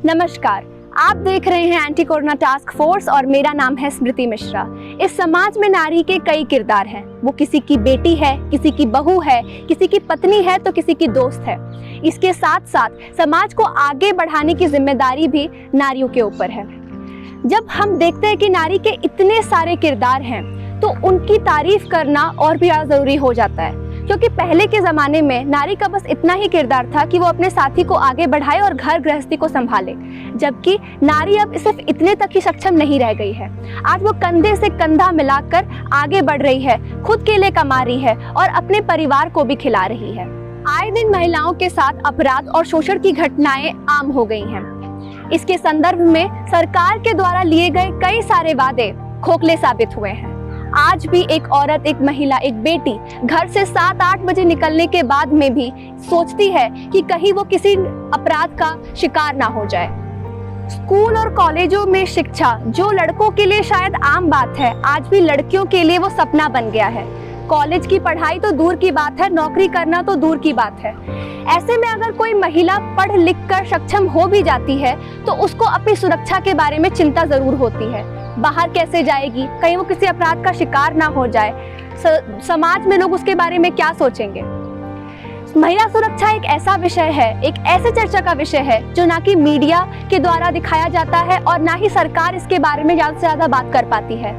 नमस्कार, आप देख रहे हैं एंटी कोरोना टास्क फोर्स और मेरा नाम है स्मृति मिश्रा। इस समाज में नारी के कई किरदार हैं। वो किसी की बेटी है, किसी की बहू है, किसी की पत्नी है तो किसी की दोस्त है। इसके साथ साथ समाज को आगे बढ़ाने की जिम्मेदारी भी नारियों के ऊपर है। जब हम देखते हैं कि नारी के इतने सारे किरदार हैं तो उनकी तारीफ करना और भी ज़्यादा ज़रूरी हो जाता है, क्योंकि पहले के ज़माने में नारी का बस इतना ही किरदार था कि वो अपने साथी को आगे बढ़ाए और घर गृहस्थी को संभाले, जबकि नारी अब सिर्फ इतने तक ही सक्षम नहीं रह गई है। आज वो कंधे से कंधा मिलाकर आगे बढ़ रही है, खुद के लिए कमा रही है और अपने परिवार को भी खिला रही है। आए दिन महिलाओं के साथ अपराध और शोषण की घटनाएं आम हो गई हैं। इसके संदर्भ में सरकार के द्वारा लिए गए कई सारे वादे खोखले साबित हुए हैं। आज भी एक औरत, एक महिला, एक बेटी घर से 7-8 बजे निकलने के बाद में भी सोचती है कि कहीं वो किसी अपराध का शिकार ना हो जाए। स्कूल और कॉलेजों में शिक्षा, जो लड़कों के लिए शायद आम बात है, आज भी लड़कियों के लिए वो सपना बन गया है। कॉलेज की पढ़ाई तो दूर की बात है, नौकरी करना तो दूर की बात है। ऐसे में अगर कोई महिला पढ़ लिख कर सक्षम हो भी जाती है तो उसको अपनी सुरक्षा के बारे में चिंता जरूर होती है। बाहर कैसे जाएगी, कहीं वो किसी अपराध का शिकार ना हो जाए, समाज में लोग उसके बारे में क्या सोचेंगे। महिला सुरक्षा एक ऐसा विषय है, एक ऐसे चर्चा का विषय है जो ना कि मीडिया के द्वारा दिखाया जाता है और ना ही सरकार इसके बारे में ज़्यादा से ज़्यादा बात कर पाती है।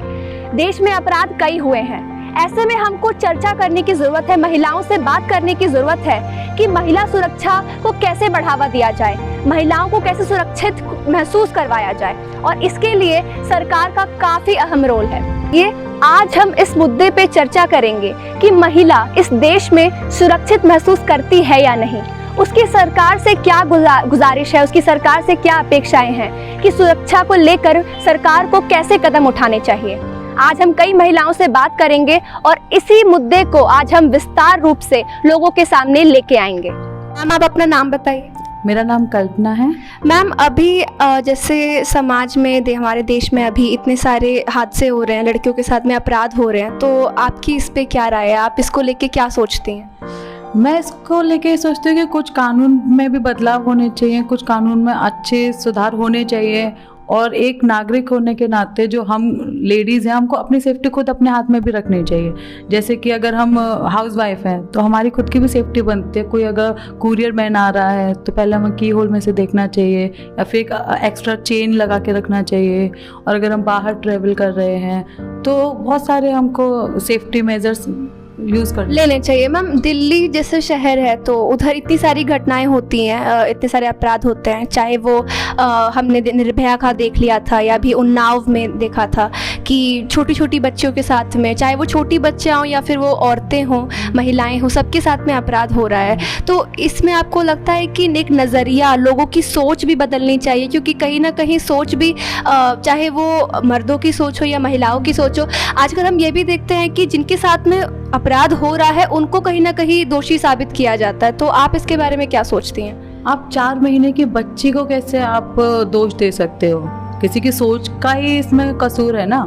देश में अपराध कई हुए हैं, ऐसे में हमको चर्चा करने की जरूरत है, महिलाओं से बात करने की जरूरत है कि महिला सुरक्षा को कैसे बढ़ावा दिया जाए, महिलाओं को कैसे सुरक्षित महसूस करवाया जाए, और इसके लिए सरकार का काफी अहम रोल है। ये आज हम इस मुद्दे पे चर्चा करेंगे कि महिला इस देश में सुरक्षित महसूस करती है या नहीं, उसकी सरकार से क्या गुजारिश है, उसकी सरकार से क्या अपेक्षाएं हैं कि सुरक्षा को लेकर सरकार को कैसे कदम उठाने चाहिए। आज हम कई महिलाओं से बात करेंगे और इसी मुद्दे को आज हम विस्तार रूप से लोगों के सामने लेके आएंगे। मैम, आप अपना नाम बताइए। मेरा नाम कल्पना है। मैम, अभी जैसे समाज में हमारे देश में अभी इतने सारे हादसे हो रहे हैं, लड़कियों के साथ में अपराध हो रहे हैं, तो आपकी इस पे क्या राय है, आप इसको लेके क्या सोचती हैं? मैं इसको लेके सोचती हूँ कि कुछ कानून में भी बदलाव होने चाहिए, कुछ कानून में अच्छे सुधार होने चाहिए, और एक नागरिक होने के नाते जो हम लेडीज़ हैं, हमको अपनी सेफ्टी खुद अपने हाथ में भी रखनी चाहिए। जैसे कि अगर हम हाउस वाइफ हैं तो हमारी खुद की भी सेफ्टी बनती है। कोई अगर कुरियर मैन आ रहा है तो पहले हमें की होल में से देखना चाहिए या फिर एक एक्स्ट्रा चेन लगा के रखना चाहिए। और अगर हम बाहर ट्रैवल कर रहे हैं तो बहुत सारे हमको सेफ्टी मेजर्स यूज़ कर लेने चाहिए। मैम, दिल्ली जैसे शहर है तो उधर इतनी सारी घटनाएं होती हैं, इतने सारे अपराध होते हैं, चाहे वो हमने निर्भया का देख लिया था या भी उन्नाव में देखा था कि छोटी छोटी बच्चियों के साथ में, चाहे वो छोटी बच्चियाँ हों या फिर वो औरतें हों, महिलाएं हों, सबके साथ में अपराध हो रहा है। तो इसमें आपको लगता है कि एक नज़रिया, लोगों की सोच भी बदलनी चाहिए, क्योंकि कहीं ना कहीं सोच भी, चाहे वो मर्दों की सोच हो या महिलाओं की सोच हो, आजकल हम ये भी देखते हैं कि जिनके साथ में अपराध हो रहा है उनको कहीं ना कहीं दोषी साबित किया जाता है। तो आप इसके बारे में क्या सोचती हैं? आप 4 महीने की बच्ची को कैसे आप दोष दे सकते हो? किसी की सोच का ही इसमें कसूर है ना,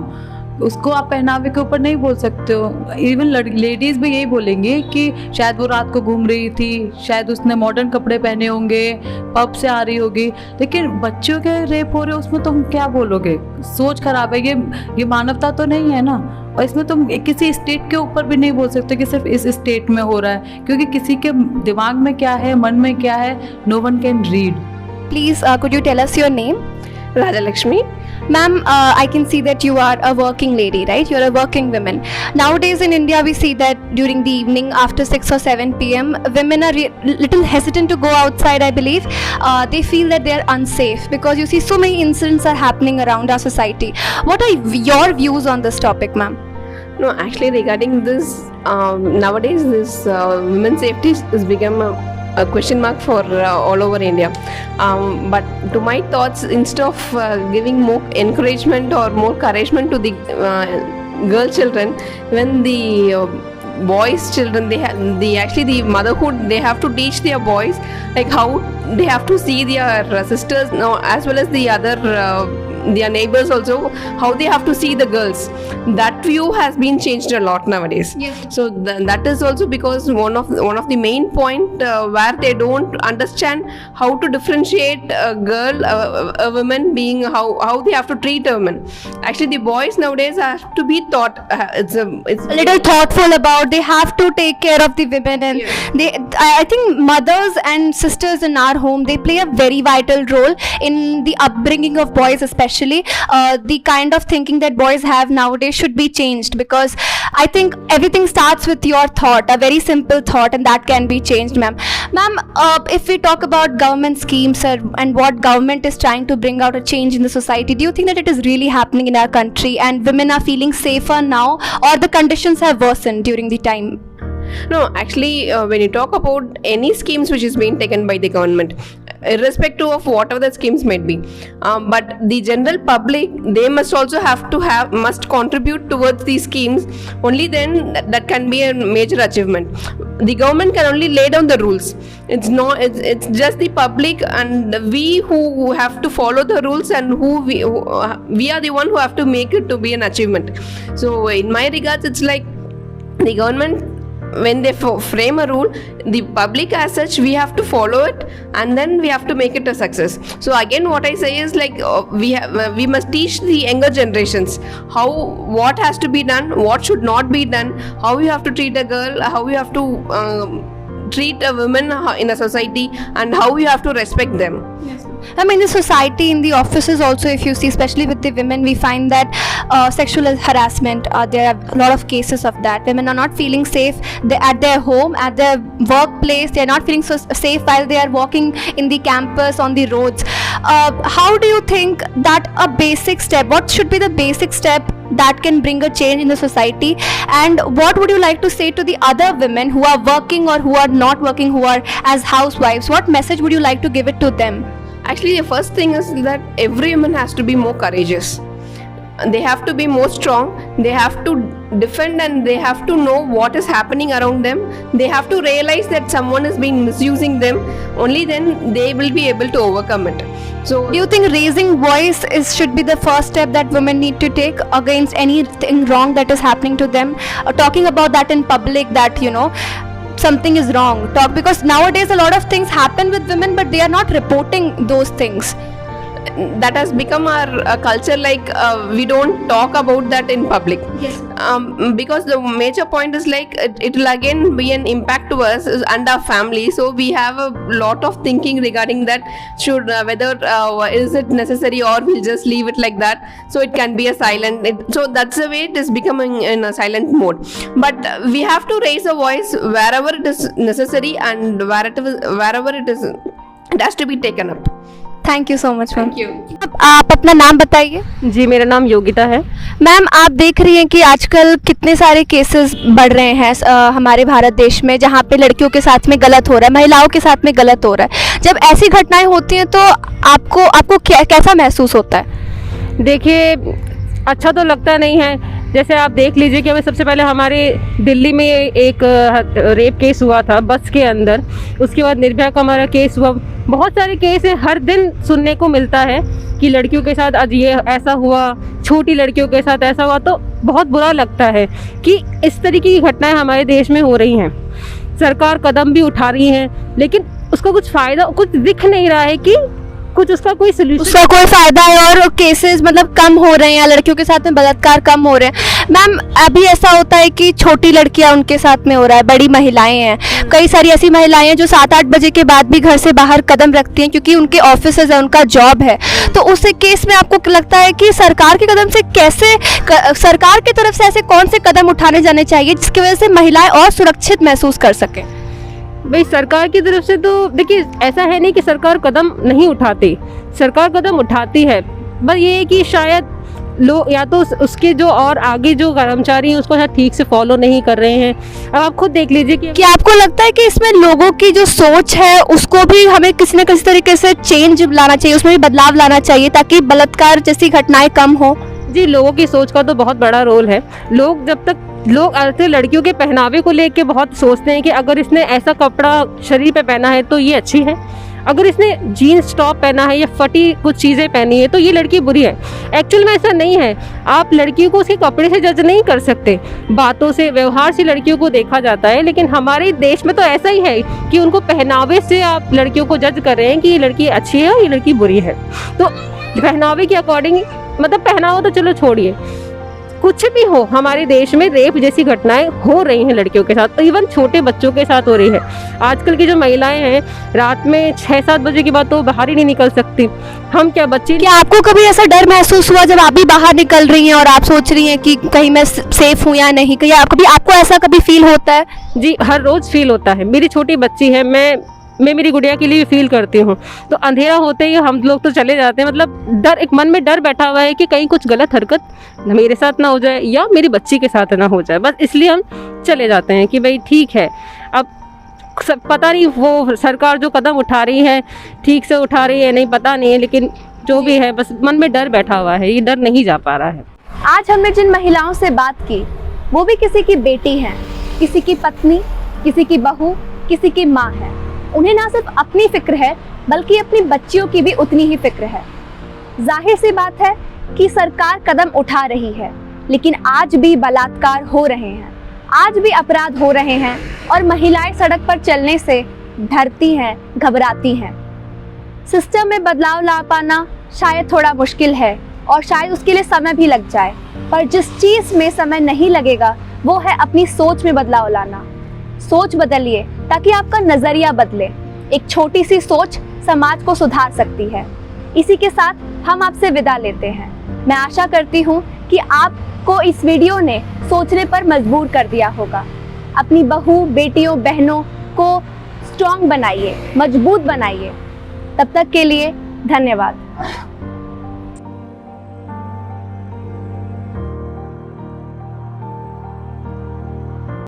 उसको आप पहनावे के ऊपर नहीं बोल सकते हो। इवन लेडीज़ भी यही बोलेंगे कि शायद वो रात को घूम रही थी, शायद उसने मॉडर्न कपड़े पहने होंगे, पब से आ रही होगी, लेकिन बच्चों के रेप हो रहे उसमें तुम क्या बोलोगे? सोच खराब है, ये मानवता तो नहीं है ना। और इसमें तुम किसी स्टेट के ऊपर भी नहीं बोल सकते कि सिर्फ इस स्टेट में हो रहा है, क्योंकि किसी के दिमाग में क्या है, मन में क्या है, no one can read. Please could you tell us your name? Raja Lakshmi. Ma'am, I can see that you are a working lady, right? You're a working woman. Nowadays in India, we see that during the evening after 6 or 7 p.m., women are little hesitant to go outside, I believe. They feel that they are unsafe because you see so many incidents are happening around our society. What are your views on this topic, ma'am? No, actually regarding this, nowadays this women's safety has become a question mark for all over India. But to my thoughts, instead of giving more encouragement or more encouragement to the girl children, when the boys children, the motherhood, they have to teach their boys like how they have to see their sisters now, as well as the other their neighbors also, how they have to see the girls. That view has been changed a lot nowadays. Yes. So that is also because one of the main point where they don't understand how to differentiate a girl, a woman being how they have to treat a woman. Actually, the boys nowadays have to be taught. It's A little thoughtful about, they have to take care of the women, and Yes. I think mothers and sisters in our home, they play a very vital role in the upbringing of boys, especially the kind of thinking that boys have nowadays should be changed, because I think everything starts with your thought, a very simple thought, and that can be changed. Ma'am, if we talk about government schemes and what government is trying to bring out a change in the society, do you think that it is really happening in our country and women are feeling safer now, or the conditions have worsened during the time? No, actually, when you talk about any schemes which is being taken by the government, irrespective of whatever the schemes might be, but the general public, they must contribute towards these schemes. Only then that can be a major achievement. The government can only lay down the rules. It's just the public and we who have to follow the rules, and we are the one who have to make it to be an achievement. So in my regards, it's like the government, when they frame a rule, the public as such, we have to follow it, and then we have to make it a success. So again, what I say is like we must teach the younger generations what has to be done, what should not be done, how you have to treat a girl, how you have to treat a woman in a society, and how you have to respect them. I mean, the society, in the offices also, if you see, especially with the women, we find that sexual harassment, there are a lot of cases of that. Women are not feeling safe at their home, at their workplace. They are not feeling so safe while they are walking in the campus, on the roads. How do you think that a basic step, what should be the basic step that can bring a change in the society, and what would you like to say to the other women who are working or who are not working, who are as housewives? What message would you like to give it to them? Actually, the first thing is that every woman has to be more courageous. They have to be more strong. They have to defend, and they have to know what is happening around them. They have to realize that someone is being misusing them. Only then they will be able to overcome it. So Do you think raising voice should be the first step that women need to take against anything wrong that is happening to them? Talking about that in public, that something is wrong, because nowadays a lot of things happen with women, but they are not reporting those things. that has become our culture, like we don't talk about that in public. Yes. Because the major point is like it will again be an impact to us and our family. So we have a lot of thinking regarding that, should whether is it necessary, or we'll just leave it like that. So it can be a silent, so that's the way it is becoming in a silent mode. But we have to raise a voice wherever it is necessary, and wherever it is, it has to be taken up. Thank you so much ma'am. Thank you. आप अपना नाम बताइए। जी, मेरा नाम योगिता है। Ma'am, आप देख रही हैं कि आजकल कितने सारे केसेस बढ़ रहे हैं हमारे भारत देश में, जहाँ पे लड़कियों के साथ में गलत हो रहा है, महिलाओं के साथ में गलत हो रहा है। जब ऐसी घटनाएं होती हैं तो आपको कैसा महसूस होता है? देखिए, अच्छा तो लगता नहीं है। जैसे आप देख लीजिए कि अभी सबसे पहले हमारे दिल्ली में एक रेप केस हुआ था बस के अंदर, उसके बाद निर्भया का हमारा केस हुआ। बहुत सारे केस हैं, हर दिन सुनने को मिलता है कि लड़कियों के साथ आज ये ऐसा हुआ, छोटी लड़कियों के साथ ऐसा हुआ। तो बहुत बुरा लगता है कि इस तरीके की घटनाएं हमारे देश में हो रही हैं। सरकार कदम भी उठा रही है, लेकिन उसका कुछ फ़ायदा कुछ दिख नहीं रहा है कि कुछ उसका कोई सोल्यूशन, उसका कोई फायदा है, और केसेस मतलब कम हो रहे हैं, लड़कियों के साथ में बलात्कार कम हो रहे हैं। मैम, अभी ऐसा होता है कि छोटी लड़कियां उनके साथ में हो रहा है, बड़ी महिलाएं हैं, कई सारी ऐसी महिलाएं हैं जो 7-8 बजे के बाद भी घर से बाहर कदम रखती हैं क्योंकि उनके ऑफिसेज है, उनका जॉब है। तो उस केस में आपको लगता है कि सरकार के कदम से सरकार की तरफ से ऐसे कौन से कदम उठाने जाने चाहिए जिसकी वजह से महिलाएं और सुरक्षित महसूस कर सकें? भाई, सरकार की तरफ से तो देखिए, ऐसा है नहीं कि सरकार कदम नहीं उठाती, सरकार कदम उठाती है। बस ये है कि शायद लोग या तो उसके जो और आगे जो कर्मचारी हैं उसको शायद ठीक से फॉलो नहीं कर रहे हैं। अब आप खुद देख लीजिए कि क्या आपको लगता है कि इसमें लोगों की जो सोच है उसको भी हमें किसी न किसी तरीके से चेंज लाना चाहिए, उसमें भी बदलाव लाना चाहिए ताकि बलात्कार जैसी घटनाएं कम हो? जी, लोगों की सोच का तो बहुत बड़ा रोल है। लोग ऐसे लड़कियों के पहनावे को लेके बहुत सोचते हैं कि अगर इसने ऐसा कपड़ा शरीर पे पहना है तो ये अच्छी है, अगर इसने जीन्स टॉप पहना है या फटी कुछ चीज़ें पहनी है तो ये लड़की बुरी है। एक्चुअल में ऐसा नहीं है। आप लड़कियों को उसके कपड़े से जज नहीं कर सकते, बातों से, व्यवहार से लड़कियों को देखा जाता है। लेकिन हमारे देश में तो ऐसा ही है कि उनको पहनावे से आप लड़कियों को जज कर रहे हैं कि ये लड़की अच्छी है और ये लड़की बुरी है। तो पहनावे के अकॉर्डिंग, मतलब पहनावा तो चलो छोड़िए, कुछ भी हो, हमारे देश में रेप जैसी घटनाएं हो रही हैं लड़कियों के साथ, इवन छोटे बच्चों के साथ हो रही है। आजकल की जो महिलाएं हैं रात में 6-7 बजे के बाद तो बाहर ही नहीं निकल सकती। हम क्या बच्चे, क्या आपको कभी ऐसा डर महसूस हुआ जब आप भी बाहर निकल रही हैं और आप सोच रही हैं कि कहीं मैं सेफ हूँ या नहीं? कहीं आपको ऐसा कभी फील होता है? जी हर रोज फील होता है। मेरी छोटी बच्ची है, मैं मेरी गुड़िया के लिए फील करती हूँ। तो अंधेरा होते ही हम लोग तो चले जाते हैं, मतलब डर, एक मन में डर बैठा हुआ है कि कहीं कुछ गलत हरकत मेरे साथ ना हो जाए या मेरी बच्ची के साथ ना हो जाए, बस इसलिए हम चले जाते हैं कि भाई ठीक है। अब सब पता नहीं वो सरकार जो कदम उठा रही है ठीक से उठा रही है नहीं, पता नहीं है, लेकिन जो भी है बस मन में डर बैठा हुआ है, ये डर नहीं जा पा रहा है। आज हमने जिन महिलाओं से बात की वो भी किसी की बेटी हैं, किसी की पत्नी, किसी की बहू, किसी की माँ है। उन्हें ना सिर्फ अपनी फिक्र है बल्कि अपनी बच्चियों की भी उतनी ही फिक्र है। जाहिर सी बात है कि सरकार कदम उठा रही है, लेकिन आज भी बलात्कार हो रहे हैं, आज भी अपराध हो रहे हैं और महिलाएं सड़क पर चलने से डरती हैं, घबराती हैं। सिस्टम में बदलाव ला पाना शायद थोड़ा मुश्किल है और शायद उसके लिए समय भी लग जाए, पर जिस चीज़ में समय नहीं लगेगा वो है अपनी सोच में बदलाव लाना। सोच बदलिए ताकि आपका नजरिया बदले। एक छोटी सी सोच समाज को सुधार सकती है। इसी के साथ हम आपसे विदा लेते हैं। मैं आशा करती हूँ कि आपको इस वीडियो ने सोचने पर मजबूर कर दिया होगा। अपनी बहू, बेटियों, बहनों को स्ट्रॉन्ग बनाइए, मजबूत बनाइए। तब तक के लिए धन्यवाद।